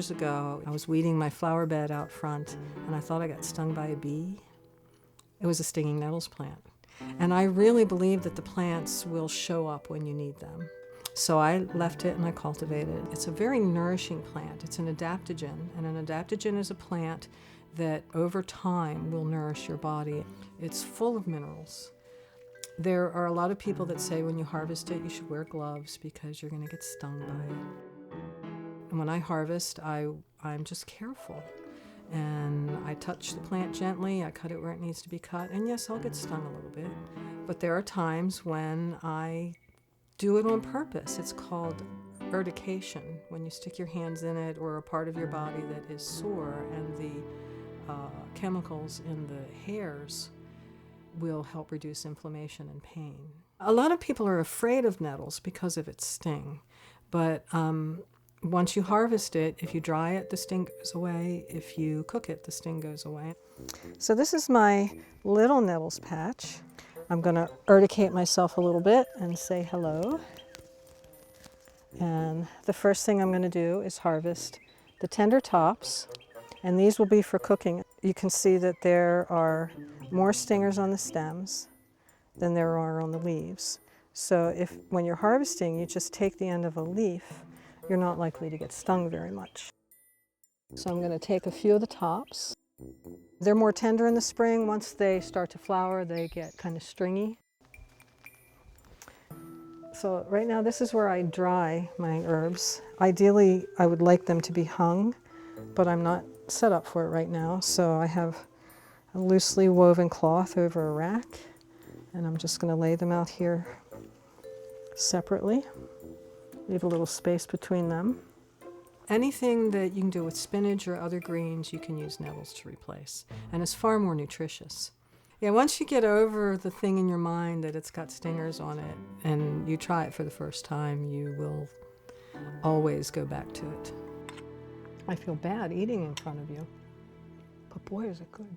years ago, I was weeding my flower bed out front, and I thought I got stung by a bee. It was a stinging nettles plant. And I really believe that the plants will show up when you need them. So I left it and I cultivated it. It's a very nourishing plant. It's an adaptogen, and an adaptogen is a plant that over time will nourish your body. It's full of minerals. There are a lot of people that say when you harvest it, you should wear gloves because you're going to get stung by it. And when I harvest, I'm just careful. And I touch the plant gently, I cut it where it needs to be cut, and yes, I'll get stung a little bit. But there are times when I do it on purpose. It's called urtication, when you stick your hands in it or a part of your body that is sore, and the chemicals in the hairs will help reduce inflammation and pain. A lot of people are afraid of nettles because of its sting, but once you harvest it, if you dry it, the sting goes away. If you cook it, the sting goes away. So this is my little nettles patch. I'm going to urticate myself a little bit and say hello. And the first thing I'm going to do is harvest the tender tops, and these will be for cooking. You can see that there are more stingers on the stems than there are on the leaves. So when you're harvesting, you just take the end of a leaf, you're not likely to get stung very much. So I'm going to take a few of the tops. They're more tender in the spring. Once they start to flower, they get kind of stringy. So right now, this is where I dry my herbs. Ideally, I would like them to be hung, but I'm not set up for it right now. So I have a loosely woven cloth over a rack, and I'm just going to lay them out here separately. Leave a little space between them. Anything that you can do with spinach or other greens, you can use nettles to replace, and it's far more nutritious. Yeah, once you get over the thing in your mind that it's got stingers on it, and you try it for the first time, you will always go back to it. I feel bad eating in front of you, but boy, is it good.